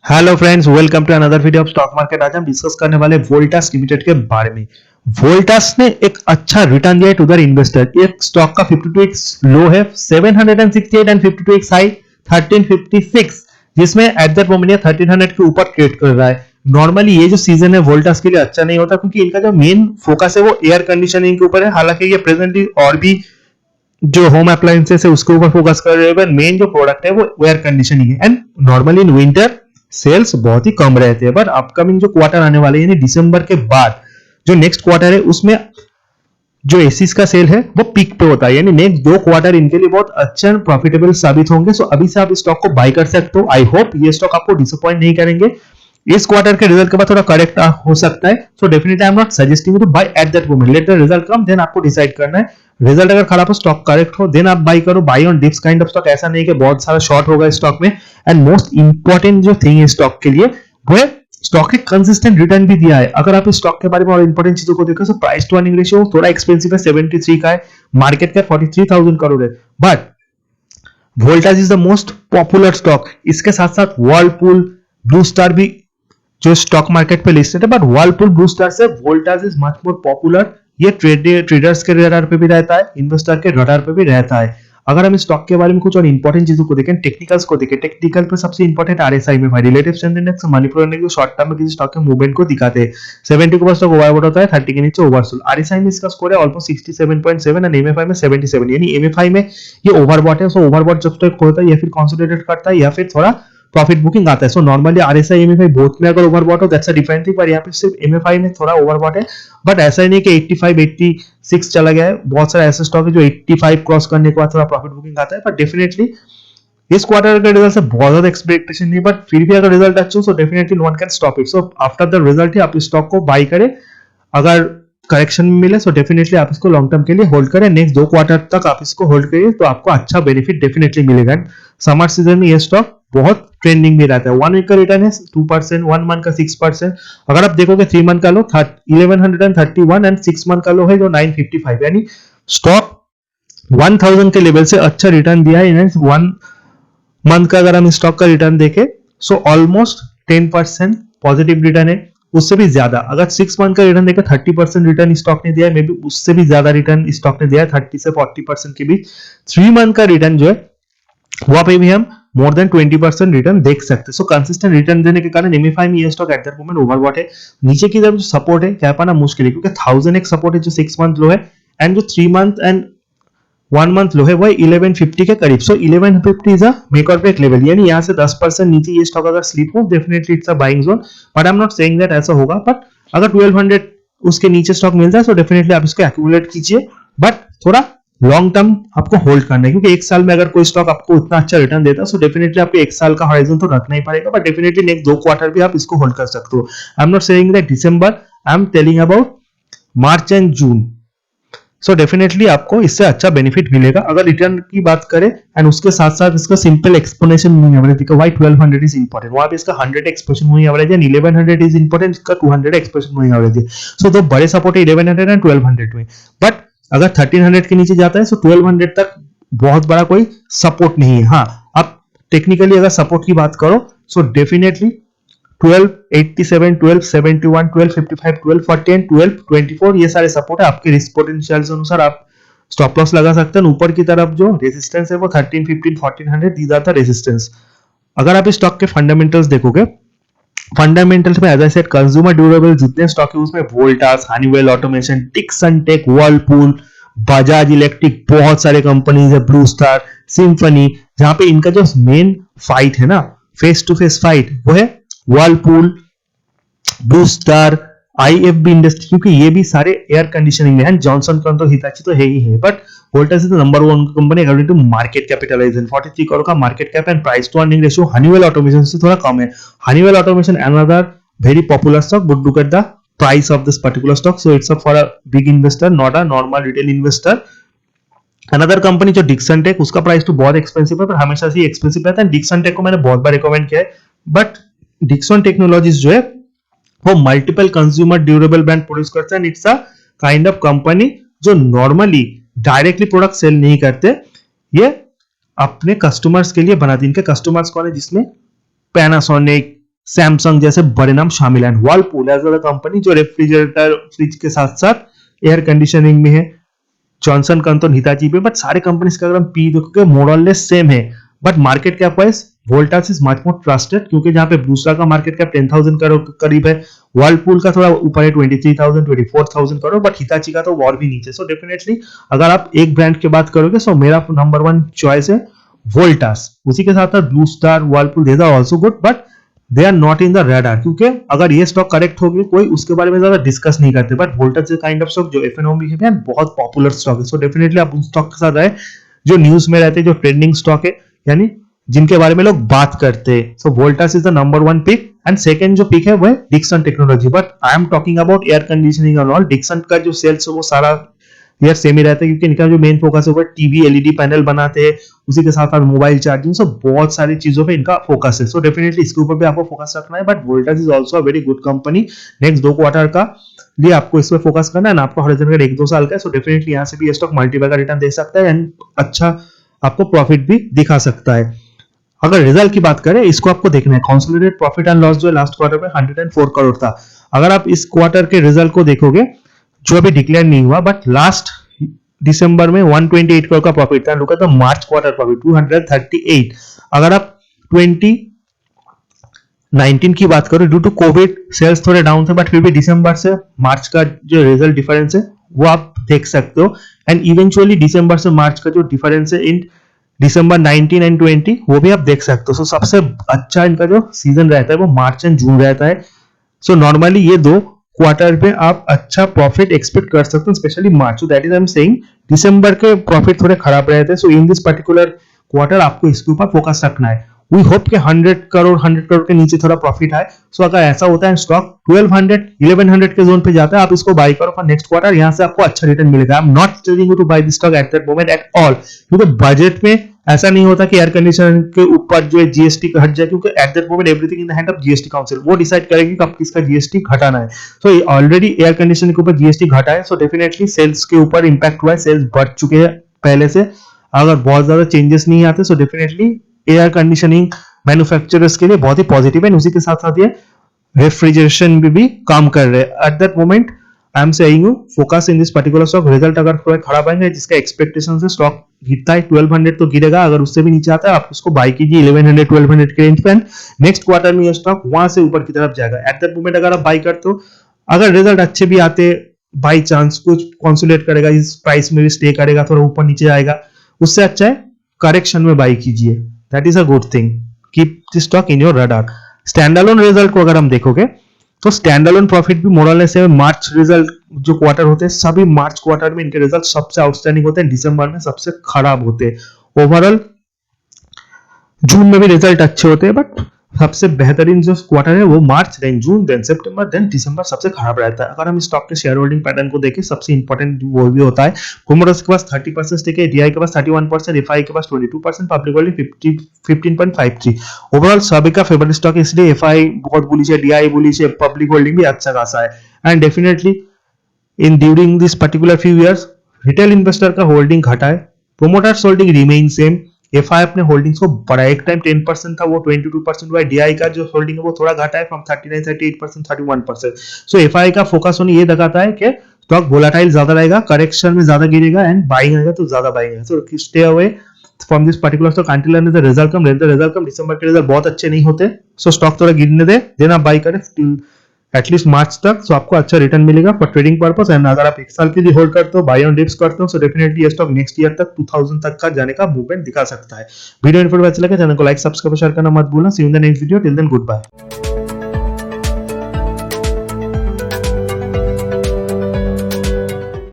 Hello friends, welcome to another video of stock market. आज हम discuss करने वाले वोल्टास लिमिटेड के बारे में। वोल्टास ने एक अच्छा रिटर्न दिया है टू देयर इन्वेस्टर। एक स्टॉक का 52x लो है 768 एंड 52x हाई 1356, जिसमें एट दैट मोमेंट 1300 के ऊपर ट्रेड कर रहा है। नॉर्मली ये जो सीजन है वोल्टास के लिए अच्छा नहीं होता, क्योंकि इनका जो मेन फोकस है वो एयर कंडीशनिंग के ऊपर है। हालांकि ये प्रेजेंटली और भी जो होम अप्लायंसेस है उसके ऊपर फोकस कर रहे हैं, मेन जो प्रोडक्ट है वो एयर कंडीशनिंग है। And normally in winter sales बहुत ही कम रहते हैं, बट अपकमिंग जो क्वार्टर आने वाले यानी दिसंबर के बाद जो नेक्स्ट क्वार्टर है उसमें जो एसीस का सेल है वो पीक पे होता है। यानी नेक्स्ट 2 क्वार्टर इनके लिए बहुत अच्छे एंड प्रॉफिटेबल साबित होंगे। सो अभी से आप इस स्टॉक को बाय कर सकते हो। आई होप ये स्टॉक आपको डिसअपॉइंट नहीं करेंगे। इस क्वार्टर के रिजल्ट के बाद थोड़ा करेक्ट हो सकता है। So definitely I am not suggesting to buy at that moment. Let the result come, then आपको डिसाइड करना है। रिजल्ट अगर खराब हो, स्टॉक करेक्ट हो, देन आप बाय करो। Buy on dips kind of stock. ऐसा नहीं कि बहुत सारा शॉर्ट होगा स्टॉक में। एंड मोस्ट इंपॉर्टेंट जो थिंग है स्टॉक के लिए वो है स्टॉक के कंसिस्टेंट रिटर्न भी दिया है। अगर आप इस स्टॉक के बारे में और इंपॉर्टेंट चीजों को देखो, प्राइस टू अर्निंग रेशियो थोड़ा एक्सपेंसिव है, 73 का है। मार्केट कैप 43,000 करोड़ है, but Voltas is the most popular stock. इसके साथ साथ वर्लपूल, ब्लू स्टार भी जो स्टॉक मार्केट पे लिस्टेड है, बट वर्लपूल, ब्लू स्टार से Voltas is much more popular. ये ट्रेडर्स के रडार पे भी रहता है, इन्वेस्टर के रडार पे भी रहता है। अगर हम स्टॉक के बारे में कुछ और इंपॉर्टेंट चीजों को देखें, टेक्निकल्स को देखें, टेक्निकल पे सबसे इंपॉर्टेंट आरएसआई में रिलेटिव स्ट्रेंथ इंडेक्स मणिपुर ने शॉर्ट टर्म में किसी स्टॉक के मूवमेंट को दिखाते हैं। 70 के ऊपर स्टॉक ओवरबॉट होता है, 30 के नीचे ओवरसोल्ड। आरएसआई में इसका स्कोर है ऑलमोस्ट 67.7 एंड एमएफआई में 77। यानी एमएफआई में ये ओवरबॉट है। सो ओवरबॉट जब स्टॉक होता है या फिर कंसोलिडेट करता है या फिर थोड़ा प्रॉफिट बुकिंग आता है। So normally RSI MFI both में अगर ओवरबॉट हो दैट्स अ डिफरेंट थिंग, पर यहाँ पे सिर्फ एमएफआई में थोड़ा ओवरबॉट है। बट ऐसा ही नहीं कि 85 86 चला गया है। बहुत सारे ऐसे स्टॉक है जो 85 क्रॉस करने के बाद थोड़ा प्रॉफिट बुकिंग आता है। पर डेफिनेटली इस क्वार्टर के रिजल्ट से बहुत ज्यादा एक्सपेक्टेशन नहीं, बट फिर भी अगर रिजल्ट अच्छा हो so definitely no one can stop it. So after the result ही आप इस स्टॉक को बाय करें। अगर करेक्शन मिले सो डेफिनेटली आप इसको लॉन्ग टर्म के लिए होल्ड करें। नेक्स्ट 2 क्वार्टर तक आप इसको होल्ड करिए तो आपको अच्छा बेनिफिट डेफिनेटली मिलेगा। समर सीजन में ये स्टॉक बहुत ट्रेंडिंग में रहता है। 1 वीक का रिटर्न है 2%, 1 मंथ का 6%। अगर आप देखोगे 3 मंथ का लो 1131 एंड 6 मंथ का लो है जो 955। यानी स्टॉक 1000 के लेवल से अच्छा रिटर्न दिया है। 1 मंथ का अगर हम स्टॉक का रिटर्न देखें सो ऑलमोस्ट 10% पॉजिटिव रिटर्न है। उससे भी ज्यादा अगर 6 मंथ का रिटर्न देखें 30% रिटर्न स्टॉक ने दिया है। मे बी उससे भी ज्यादा रिटर्न स्टॉक ने दिया है, 30 से 40% के बीच। 3 मंथ का रिटर्न जो है वहां पे भी हम मोर देन 20% रिटर्न देख सकते हैं। सो कंसिस्टेंट रिटर्न देने के कारण एमएफआई में ये stock at that moment overbought है। नीचे की तरफ जो सपोर्ट है क्या पाना मुश्किल है, क्योंकि 1000 एक सपोर्ट है जो 6 मंथ लो है, एंड जो 3 मंथ एंड 1 मंथ लो है वो 1150 के करीब। सो 1150 इज अ मेक और ब्रेक लेवल। यानी यहाँ से 10% नीचे ये स्टॉक अगर स्लिप हो definitely it's a buying zone. But I am not saying that ऐसा होगा, बट अगर 1200 उसके नीचे स्टॉक मिलता है तो डेफिनेटली आप इसको एक्यूमुलेट कीजिए। बट थोड़ा लॉन्ग टर्म आपको होल्ड करना है, क्योंकि एक साल में अगर कोई स्टॉक आपको उतना अच्छा रिटर्न देता है सो डेफिनेटली आपको एक साल का हॉराइजन तो रखना ही पड़ेगा। बट डेफिनेटली नेक्स्ट 2 क्वार्टर भी आप इसको होल्ड कर सकते हो। आई am not saying that December, I am telling about March and June. So definitely आपको इससे अच्छा बेनिफिट मिलेगा अगर रिटर्न की बात करें। एंड उसके साथ साथ इसका सिंपल एक्सप्लेनेशन मूविंग एवरेज देखो, व्हाई 1200 इज इंपॉर्टेंट। वहां पे इसका 100 एक्सप्रेशन मूविंग एवरेज है, 1100 इज इंपॉर्टेंट, इसका 200 एक्सप्रेशन मूविंग एवरेज है। सो तो बड़े सपोर्ट है 1100 एंड 1200 में। बट अगर 1300 के नीचे जाता है सो 1200 तक बहुत बड़ा कोई सपोर्ट नहीं है। हाँ, आप टेक्निकली अगर सपोर्ट की बात करो सो डेफिनेटली 1287, 1271, 1255, 1240 एंड 1224 ये सारे सपोर्ट है। आपके रिस्क पोटेंशियल के अनुसार आप स्टॉप लॉस लगा सकते हैं। ऊपर की तरफ जो रेजिस्टेंस है वो 13, 15, 1400 दीज आर द रेजिस्टेंस। अगर आप इस स्टॉक के फंडामेंटल्स देखोगे, फंडामेंटल्स में as I said consumer durable जितने स्टॉक है उसमें Voltas, Honeywell automation, Dixon Tech, Whirlpool, Bajaj Electric, बहुत सारे कंपनीज है, ब्लू स्टार, सिम्फनी। जहां पे इनका जो मेन फाइट है ना, फेस टू फेस फाइट, वो है Whirlpool, blue star, IFB industry, क्योंकि ये भी सारे एयर कंडीशनिंग में है। जॉनसन कंट्रो, हिताची तो है ही है, but Voltas is the number 1 company according to market capitalization. 43 crore का market cap and price to earning ratio Honeywell automation से थोड़ा कम है। Honeywell automation another very popular stock, but look at the price of this particular stock. So it's for a big investor, not a normal retail investor. Another company जो Dixon tech, उसका price तो बहुत expensive है, पर हमेशा से expensive रहता है। डिक्सन टेक को मैंने बहुत बार रिकमेंड किया है, बट डिक्सन टेक्नोलॉजीज जो है वो multiple consumer durable brand produce करता है। It's a kind of company जो नॉर्मली डायरेक्टली प्रोडक्ट सेल नहीं करते, ये अपने कस्टमर्स के लिए बनाती है। इनके कस्टमर्स कौन है, जिसमें पैनासोनिक, सैमसंग जैसे बड़े नाम शामिल हैं। वर्लपूल एज अ कंपनी जो रेफ्रिजरेटर फ्रिज के साथ साथ एयर कंडीशनिंग में है, जॉनसन कंसोल हिताची पे, बट सारे कंपनीज का अगर हम पी देखोगे मोरलेस सेम है, but market cap wise Voltas is much more trusted, क्योंकि जहां पे दूसरा का मार्केट कैप 10,000 करोड़ के करीब है, वर्लपूल का थोड़ा ऊपर है 23,000 24,000 करोड़, बट हिताची का तो और भी नीचे। सो डेफिनेटली अगर आप एक ब्रांड की बात करोगे सो मेरा नंबर 1 चॉइस है वोल्टास। उसी के साथ साथ Blue Star, Whirlpool, they are also good, but they are not in the radar, क्योंकि अगर ये स्टॉक करेक्ट हो गई कोई उसके बारे में ज्यादा डिस्कस नहीं करते, but Voltas kind of stock जो एफएनओ है बहुत पॉपुलर स्टॉक है। सो डेफिनेटली आप उन स्टॉक के साथ आए जो न्यूज में रहते हैं, जो ट्रेंडिंग स्टॉक है, यानी जिनके बारे में लोग बात करते हैं। So Voltas is the number 1 pick, and second जो पिक है वो है Dixon technology, but I am talking about air conditioning and all. Dixon का जो सेल्स है वो सारा यार सेम ही रहता है, क्योंकि इनका जो मेन फोकस है वो टीवी एलईडी पैनल बनाते हैं, उसी के साथ साथ मोबाइल चार्जिंग, सो बहुत सारी चीजों पे इनका फोकस है। सो डेफिनेटली इसके ऊपर भी आपको फोकस रखना है, but Voltas is also a very good company. Next 2 quarter का लिए आपको इस पे फोकस करना है, ना आपको हॉरिजॉन्टल का 1-2 साल का है। सो डेफिनेटली यहाँ से भी ये स्टॉक मल्टीपल का रिटर्न दे सकता है एंड अच्छा आपको प्रॉफिट भी दिखा सकता है। अगर रिजल्ट की बात करें, इसको आपको देखना है कंसोलिडेटेड प्रॉफिट एंड लॉस जो है लास्ट क्वार्टर में 104 करोड़ था। अगर आप इस क्वार्टर के रिजल्ट को देखोगे जो अभी डिक्लेयर नहीं हुआ, बट लास्ट दिसंबर में 128 करोड़ का प्रॉफिट था। Look at the March quarter profit 238। अगर आप 2019 की बात करो, ड्यू टू कोविड सेल्स थोड़े डाउन थे, बट फिर भी दिसंबर से मार्च का जो रिजल्ट डिफरेंस है वो आप देख सकते हो, एंड इवेंचुअली दिसंबर से मार्च का जो डिफरेंस है इन दिसंबर 19 एंड 20 वो भी आप देख सकते हो। सो सबसे अच्छा इनका जो सीजन रहता है वो मार्च एंड जून रहता है। सो नॉर्मली ये 2 क्वार्टर पे आप अच्छा प्रॉफिट एक्सपेक्ट कर सकते हो, specially March. That is I am saying दिसंबर के प्रॉफिट थोड़े खराब रहते हैं। So in this particular quarter आपको इसके ऊपर फोकस रखना है। वी होप कि 100 करोड़ के नीचे थोड़ा प्रॉफिट आए। सो अगर ऐसा होता है स्टॉक 1200 1100 के जोन पे जाता है, आप इसको बाय करो फॉर नेक्स्ट क्वार्टर, यहां से आपको अच्छा रिटर्न मिलेगा। I am not telling you to buy this stock at that moment at all, क्योंकि बजट में ऐसा नहीं होता कि एयर कंडीशनर के ऊपर जो है जीएसटी हट जाए, क्योंकि eight that moment everything in the hand of GST council, वो डिसाइड करेंगे कब किसका जीएसटी घटाना है। सो ऑलरेडी एयर कंडीशनर के ऊपर जीएसटी घटा है, सो डेफिनेटली सेल्स के ऊपर इंपैक्ट हुआ है, सेल्स बढ़ चुके हैं पहले से। अगर बहुत ज्यादा चेंजेस नहीं आते so definitely air conditioning manufacturers के लिए बहुत ही पॉजिटिव है। उसी के साथ साथ ये रेफ्रिजरेशन भी काम कर रहे हैं। Eight that moment I am saying you focus in this particular stock. Result अगर थोड़ा खराब आएंगे, जिसका एक्सपेक्टेशन से स्टॉक गिरता है 1200 तो गिरेगा, अगर उससे भी नीचे आता है आप उसको बाय कीजिए 1100 1200 के रेंज पे। नेक्स्ट क्वार्टर में ये स्टॉक वहां से ऊपर की तरफ जाएगा। एट दैट मोमेंट अगर आप बाय करते हो, अगर रिजल्ट अच्छे भी आते बाई चांस कुछ कंसोलिडेट करेगा, इस प्राइस में भी स्टे करेगा, थोड़ा ऊपर नीचे आएगा, उससे अच्छा है करेक्शन में बाय कीजिए। That is a good thing, keep this stock in your radar. Standalone result को अगर हम देखोगे तो स्टैंडअलोन प्रॉफिट भी मोरलेस है। मार्च रिजल्ट जो क्वार्टर होते हैं सभी मार्च क्वार्टर में इनके रिजल्ट सबसे आउटस्टैंडिंग होते हैं, दिसंबर में सबसे खराब होते हैं। ओवरऑल जून में भी रिजल्ट अच्छे होते हैं, बट सबसे बेहतरीन जो क्वार्टर है वो मार्च, देन जून, देन सितंबर, देन दिसंबर सबसे खराब रहता है। अगर हम स्टॉक के शेयर होल्डिंग पैटर्न को देखें, सबसे इंपॉर्टेंट वो भी होता है प्रोमोटर्स के पास 30% स्टेक है, डीआई के पास 31%, एफआई के पास 22%, पब्लिक होल्डिंग 15.53। ओवरऑल सभी का फेवरेट स्टॉक है, इसलिए एफआई बहुत बुलिश है, डीआई बुलिश है, पब्लिक होल्डिंग भी अच्छा खासा है। And definitely in during this particular few years retail investor का होल्डिंग घटा है, promoters holding remain same. FI अपने होल्डिंग्स को बढ़ा, एक टाइम 10% था वो 22% हुआ है। डीआई का जो होल्डिंग है वो थोड़ा घटा है फ्रॉम 39 38% 31%। सो एफआई का फोकस होने ये दिखाता है कि स्टॉक वोलेटाइल ज्यादा रहेगा, करेक्शन में ज्यादा गिरेगा, एंड बाइंग आएगा तो ज्यादा बाइंग है। So stay away from this particular stock until and the result come. Result come, दिसंबर के रिजल्ट बहुत अच्छे नहीं होते, सो स्टॉक थोड़ा गिरने दे, देन आप बाई करें एटलीस्ट मार्च तक, सो आपको अच्छा रिटर्न मिलेगा फॉर ट्रेडिंग पर्पस। एंड अगर आप एक साल के लिए होल्ड करते हो, बाय ऑन डिप्स करते हो, सो डेफिनेटली ये स्टॉक नेक्स्ट ईयर तक 2000 तक का जाने का मूवमेंट दिखा सकता है। वीडियो इन्फॉर्मेटिव अच्छा लगे चैनल को लाइक सब्सक्राइब शेयर करना मत भूलना। See you in the next video, till then good bye.